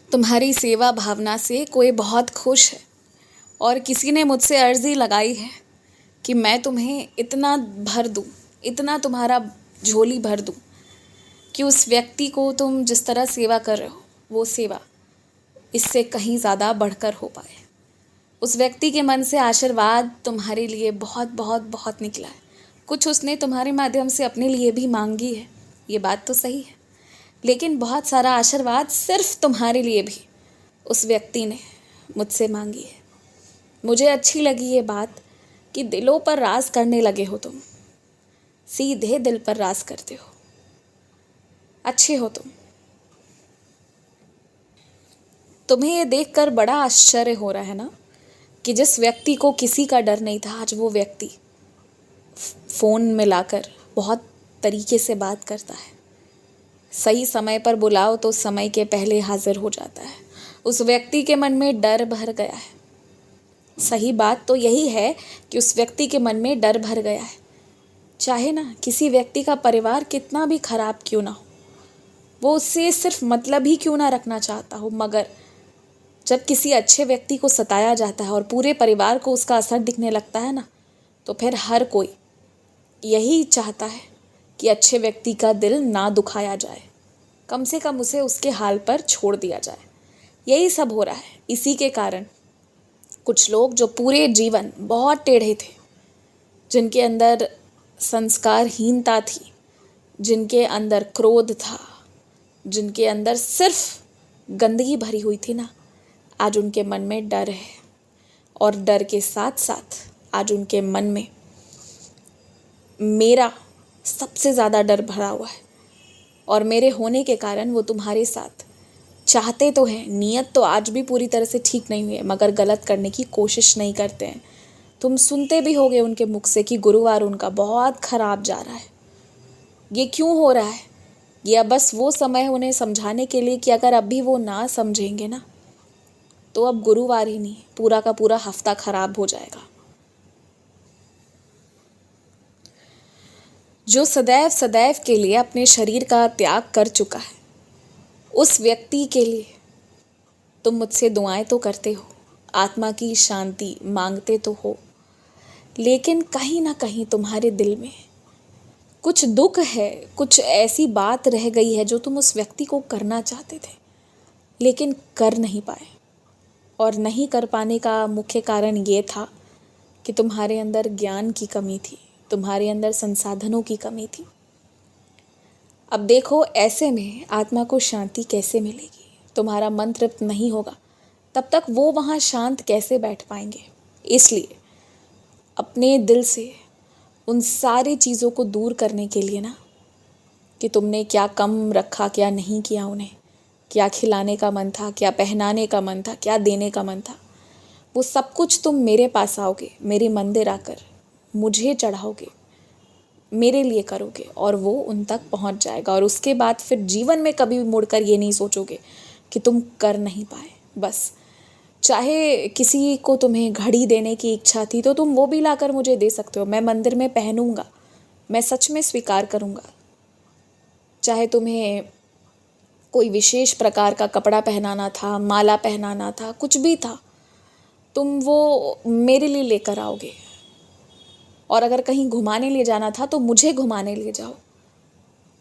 तुम्हारी सेवा भावना से कोई बहुत खुश है और किसी ने मुझसे अर्जी लगाई है कि मैं तुम्हें इतना भर दूं, इतना तुम्हारा झोली भर दूं कि उस व्यक्ति को तुम जिस तरह सेवा कर रहे हो वो सेवा इससे कहीं ज़्यादा बढ़कर हो पाए। उस व्यक्ति के मन से आशीर्वाद तुम्हारे लिए बहुत बहुत बहुत निकला है। कुछ उसने तुम्हारे माध्यम से अपने लिए भी मांगी है, ये बात तो सही है, लेकिन बहुत सारा आशीर्वाद सिर्फ तुम्हारे लिए भी उस व्यक्ति ने मुझसे मांगी है। मुझे अच्छी लगी ये बात कि दिलों पर राज करने लगे हो तुम, सीधे दिल पर राज करते हो, अच्छे हो तुम। तुम्हें ये देखकर बड़ा आश्चर्य हो रहा है ना कि जिस व्यक्ति को किसी का डर नहीं था, आज वो व्यक्ति फ़ोन में लाकर बहुत तरीके से बात करता है। सही समय पर बुलाओ तो समय के पहले हाजिर हो जाता है। उस व्यक्ति के मन में डर भर गया है। सही बात तो यही है कि उस व्यक्ति के मन में डर भर गया है। चाहे ना किसी व्यक्ति का परिवार कितना भी खराब क्यों ना हो, वो उससे सिर्फ मतलब ही क्यों ना रखना चाहता हो, मगर जब किसी अच्छे व्यक्ति को सताया जाता है और पूरे परिवार को उसका असर दिखने लगता है ना, तो फिर हर कोई यही चाहता है कि अच्छे व्यक्ति का दिल ना दुखाया जाए, कम से कम उसे उसके हाल पर छोड़ दिया जाए। यही सब हो रहा है। इसी के कारण कुछ लोग जो पूरे जीवन बहुत टेढ़े थे, जिनके अंदर संस्कारहीनता थी, जिनके अंदर क्रोध था, जिनके अंदर सिर्फ गंदगी भरी हुई थी ना, आज उनके मन में डर है। और डर के साथ साथ आज उनके मन में मेरा सबसे ज़्यादा डर भरा हुआ है। और मेरे होने के कारण वो तुम्हारे साथ चाहते तो हैं, नीयत तो आज भी पूरी तरह से ठीक नहीं हुई है, मगर गलत करने की कोशिश नहीं करते हैं। तुम सुनते भी होगे उनके मुख से कि गुरुवार उनका बहुत ख़राब जा रहा है। ये क्यों हो रहा है? या बस वो समय है उन्हें समझाने के लिए कि अगर अभी वो ना समझेंगे ना, तो अब गुरुवार ही नहीं, पूरा का पूरा हफ्ता खराब हो जाएगा। जो सदैव सदैव के लिए अपने शरीर का त्याग कर चुका है, उस व्यक्ति के लिए तुम मुझसे दुआएं तो करते हो, आत्मा की शांति मांगते तो हो, लेकिन कहीं ना कहीं तुम्हारे दिल में कुछ दुख है, कुछ ऐसी बात रह गई है जो तुम उस व्यक्ति को करना चाहते थे लेकिन कर नहीं पाए। और नहीं कर पाने का मुख्य कारण ये था कि तुम्हारे अंदर ज्ञान की कमी थी, तुम्हारे अंदर संसाधनों की कमी थी। अब देखो, ऐसे में आत्मा को शांति कैसे मिलेगी? तुम्हारा मन तृप्त नहीं होगा, तब तक वो वहाँ शांत कैसे बैठ पाएंगे? इसलिए अपने दिल से उन सारी चीज़ों को दूर करने के लिए ना, कि तुमने क्या कम रखा, क्या नहीं किया, उन्हें क्या खिलाने का मन था, क्या पहनाने का मन था, क्या देने का मन था, वो सब कुछ तुम मेरे पास आओगे, मेरे मंदिर आकर मुझे चढ़ाओगे, मेरे लिए करोगे और वो उन तक पहुंच जाएगा। और उसके बाद फिर जीवन में कभी मुड़कर ये नहीं सोचोगे कि तुम कर नहीं पाए। बस चाहे किसी को तुम्हें घड़ी देने की इच्छा थी तो तुम वो भी लाकर मुझे दे सकते हो, मैं मंदिर में पहनूंगा, मैं सच में स्वीकार करूंगा। चाहे तुम्हें कोई विशेष प्रकार का कपड़ा पहनाना था, माला पहनाना था, कुछ भी था, तुम वो मेरे लिए लेकर आओगे। और अगर कहीं घुमाने ले जाना था तो मुझे घुमाने ले जाओ।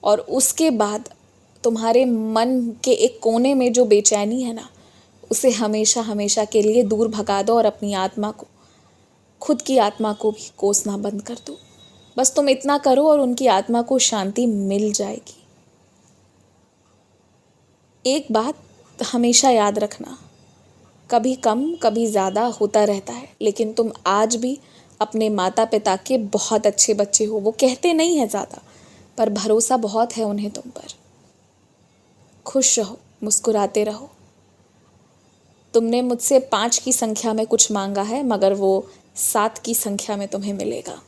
और उसके बाद तुम्हारे मन के एक कोने में जो बेचैनी है ना, उसे हमेशा हमेशा के लिए दूर भगा दो और अपनी आत्मा को, खुद की आत्मा को भी कोसना बंद कर दो। बस तुम इतना करो और उनकी आत्मा को शांति मिल जाएगी। एक बात हमेशा याद रखना, कभी कम कभी ज़्यादा होता रहता है, लेकिन तुम आज भी अपने माता पिता के बहुत अच्छे बच्चे हो। वो कहते नहीं है ज़्यादा, पर भरोसा बहुत है उन्हें तुम पर। खुश रहो, मुस्कुराते रहो। तुमने मुझसे 5 की संख्या में कुछ मांगा है, मगर वो 7 की संख्या में तुम्हें मिलेगा।